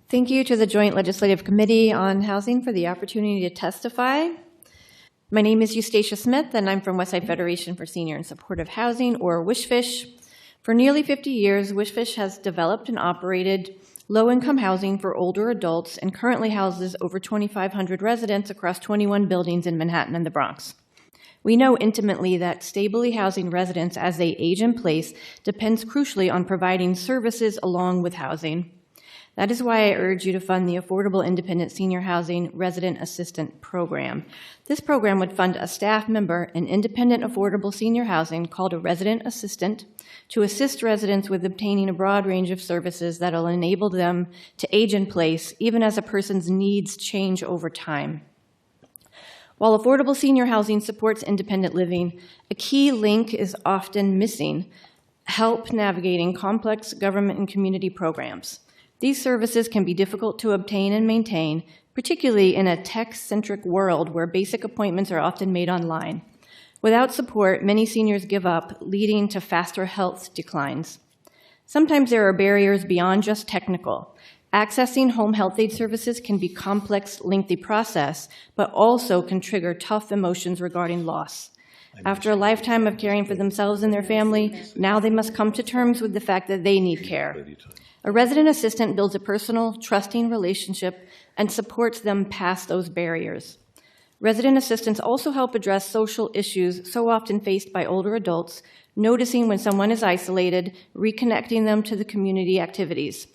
Thank you to the Joint Legislative Committee on Housing for the opportunity to testify. My name is Eustacia Smith, and I'm from Westside Federation for Senior and Supportive Housing, or WSFSSH. For nearly 50 years, WSFSSH has developed and operated low-income housing for older adults and currently houses over 2,500 residents across 21 buildings in Manhattan and the Bronx. We know intimately that stably housing residents as they age in place depends crucially on providing services along with housing. That is why I urge you to fund the Affordable Independent Senior Housing Resident Assistant Program. This program would fund a staff member in independent affordable senior housing called a resident assistant to assist residents with obtaining a broad range of services that will enable them to age in place even as a person's needs change over time. While affordable senior housing supports independent living, a key link is often missing: help navigating complex government and community programs. These services can be difficult to obtain and maintain, particularly in a tech-centric world where basic appointments are often made online. Without support, many seniors give up, leading to faster health declines. Sometimes there are barriers beyond just technical. Accessing home health aid services can be a complex, lengthy process, but also can trigger tough emotions regarding loss. After a lifetime of caring for themselves and their family, now they must come to terms with the fact that they need care. A resident assistant builds a personal, trusting relationship and supports them past those barriers. Resident assistants also help address social issues so often faced by older adults, noticing when someone is isolated, reconnecting them to the community activities.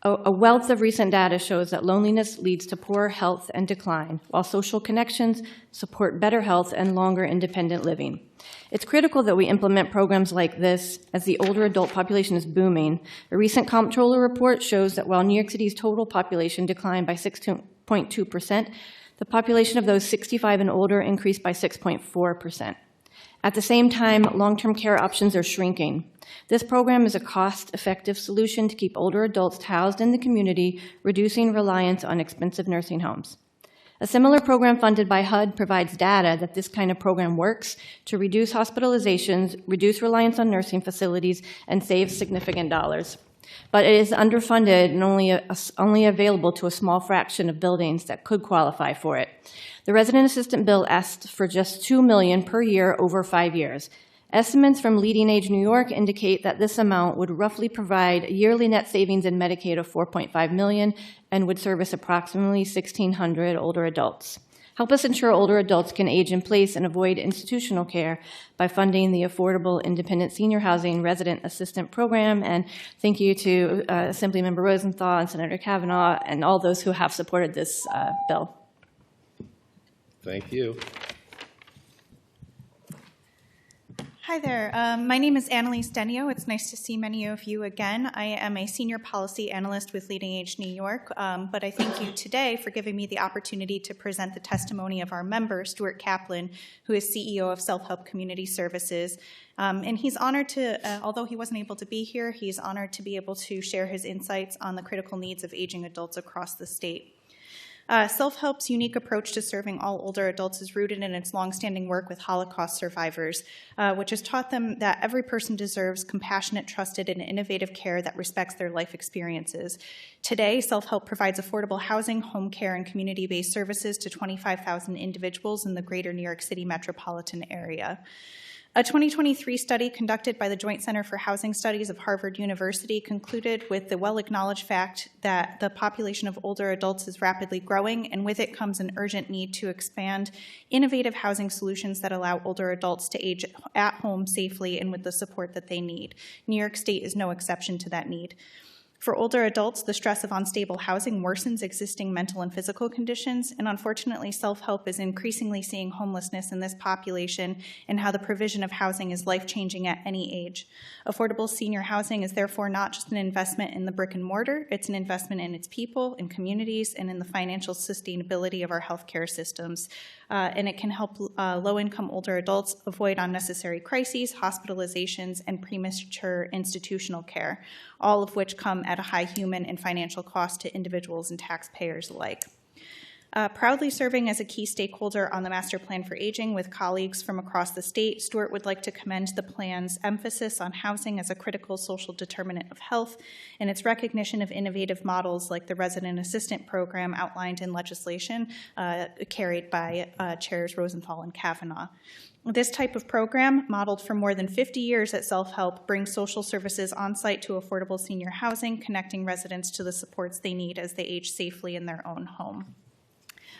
A wealth of recent data shows that loneliness leads to poor health and decline, while social connections support better health and longer independent living. It's critical that we implement programs like this as the older adult population is booming. A recent comptroller report shows that while New York City's total population declined by 6.2%, the population of those 65 and older increased by 6.4%. At the same time, long-term care options are shrinking. This program is a cost-effective solution to keep older adults housed in the community, reducing reliance on expensive nursing homes. A similar program funded by HUD provides data that this kind of program works to reduce hospitalizations, reduce reliance on nursing facilities, and save significant dollars. But it is underfunded and only available to a small fraction of buildings that could qualify for it. The resident assistant bill asked for just $2 million per year over 5 years. Estimates from LeadingAge New York indicate that this amount would roughly provide yearly net savings in Medicaid of $4.5 million and would service approximately 1,600 older adults. Help us ensure older adults can age in place and avoid institutional care by funding the Affordable Independent Senior Housing Resident Assistant Program. And thank you to Assemblymember Rosenthal and Senator Kavanaugh and all those who have supported this bill. Thank you. Hi there. My name is Annalise Denio. It's nice to see many of you again. I am a senior policy analyst with LeadingAge New York, but I thank you today for giving me the opportunity to present the testimony of our member, Stuart Kaplan, who is CEO of Selfhelp Community Services. And he's honored to, although he wasn't able to be here, he's honored to be able to share his insights on the critical needs of aging adults across the state. Selfhelp's unique approach to serving all older adults is rooted in its longstanding work with Holocaust survivors, which has taught them that every person deserves compassionate, trusted, and innovative care that respects their life experiences. Today, Selfhelp provides affordable housing, home care, and community-based services to 25,000 individuals in the greater New York City metropolitan area. A 2023 study conducted by the Joint Center for Housing Studies of Harvard University concluded with the well-acknowledged fact that the population of older adults is rapidly growing, and with it comes an urgent need to expand innovative housing solutions that allow older adults to age at home safely and with the support that they need. New York State is no exception to that need. For older adults, the stress of unstable housing worsens existing mental and physical conditions, and unfortunately, Selfhelp is increasingly seeing homelessness in this population and how the provision of housing is life-changing at any age. Affordable senior housing is therefore not just an investment in the brick and mortar, it's an investment in its people, in communities, and in the financial sustainability of our healthcare systems. And it can help low-income older adults avoid unnecessary crises, hospitalizations, and premature institutional care, all of which come at a high human and financial cost to individuals and taxpayers alike. Proudly serving as a key stakeholder on the Master Plan for Aging with colleagues from across the state, Stuart would like to commend the plan's emphasis on housing as a critical social determinant of health and its recognition of innovative models like the resident assistant program outlined in legislation carried by Chairs Rosenthal and Kavanaugh. This type of program, modeled for more than 50 years at Selfhelp, brings social services on-site to affordable senior housing, connecting residents to the supports they need as they age safely in their own home.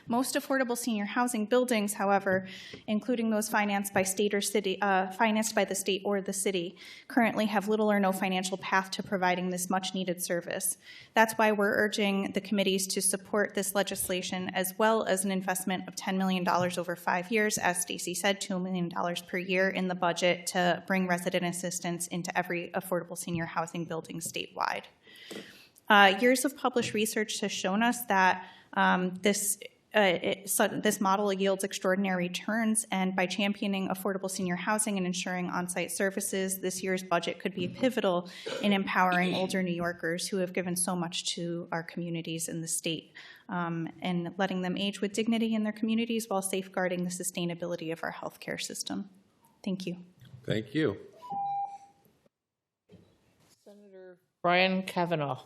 Most affordable senior housing buildings, however, including those financed by state or city, financed by the state or the city, currently have little or no financial path to providing this much-needed service. That's why we're urging the committees to support this legislation, as well as an investment of $10 million over 5 years, as Stacy said, $2 million per year in the budget to bring resident assistance into every affordable senior housing building statewide. Years of published research has shown us that this model yields extraordinary returns, and by championing affordable senior housing and ensuring on-site services, this year's budget could be pivotal in empowering older New Yorkers who have given so much to our communities in the state, and letting them age with dignity in their communities while safeguarding the sustainability of our healthcare system. Thank you. Thank you. Senator Brian Kavanaugh.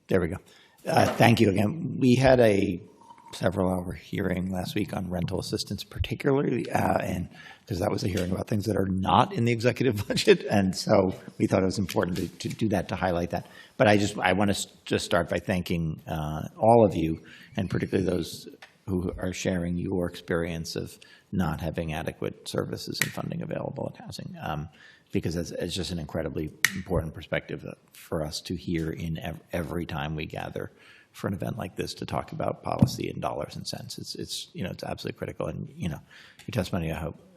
There we go. Thank you again. We had a several-hour hearing last week on rental assistance particularly, and because that was a hearing about things that are not in the executive budget, and so we thought it was important to do that, to highlight that. But I want to just start by thanking all of you, and particularly those who are sharing your experience of not having adequate services and funding available in housing. Because it's just an incredibly important perspective for us to hear in every time we gather for an event like this to talk about policy in dollars and cents. It's absolutely critical, and your testimony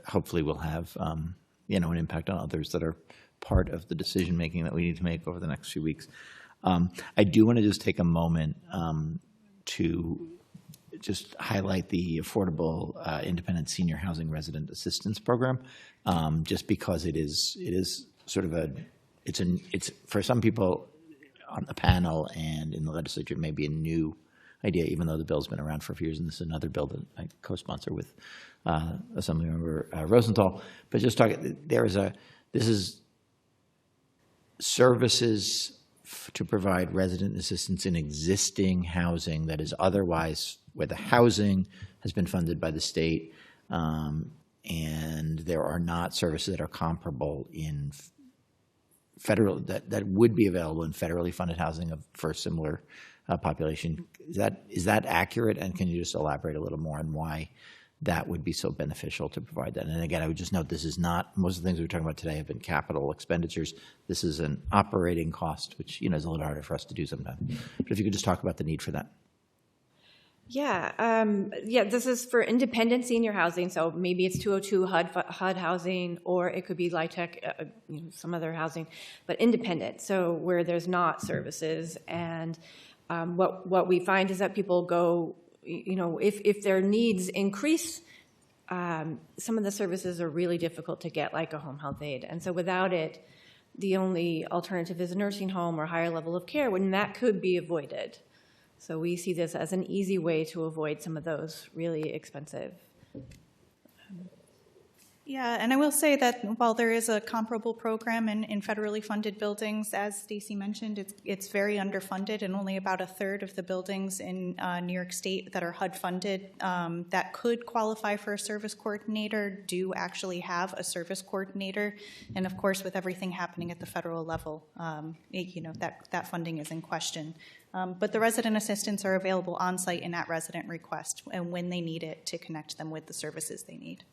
hopefully will have an impact on others that are part of the decision making that we need to make over the next few weeks. I do want to just take a moment to just highlight the Affordable Independent Senior Housing Resident Assistance Program, just because it is sort of it's for some people on the panel and in the legislature it may be a new idea, even though the bill's been around for a few years, and this is another bill that I co-sponsor with Assemblymember Rosenthal. But just this is services to provide resident assistance in existing housing that is otherwise, where the housing has been funded by the state, and there are not services that are comparable in federal, that would be available in federally funded housing for a similar population. Is that accurate? And can you just elaborate a little more on why that would be so beneficial to provide that? And again, I would just note this is not, most of the things we're talking about today have been capital expenditures. This is an operating cost, which is a little harder for us to do sometimes. But if you could just talk about the need for that. Yeah, this is for independent senior housing, so maybe it's 202 HUD housing, or it could be LIHTC, some other housing, but independent, so where there's not services. And what we find is that people go, if their needs increase, some of the services are really difficult to get, like a home health aide. And so without it, the only alternative is a nursing home or higher level of care, when that could be avoided. So we see this as an easy way to avoid some of those really expensive. Yeah, and I will say that while there is a comparable program in federally funded buildings, as Stacy mentioned, it's very underfunded, and only about a third of the buildings in New York State that are HUD funded that could qualify for a service coordinator do actually have a service coordinator. And of course, with everything happening at the federal level, that funding is in question. But the resident assistants are available on site and at resident request, and when they need it, to connect them with the services they need.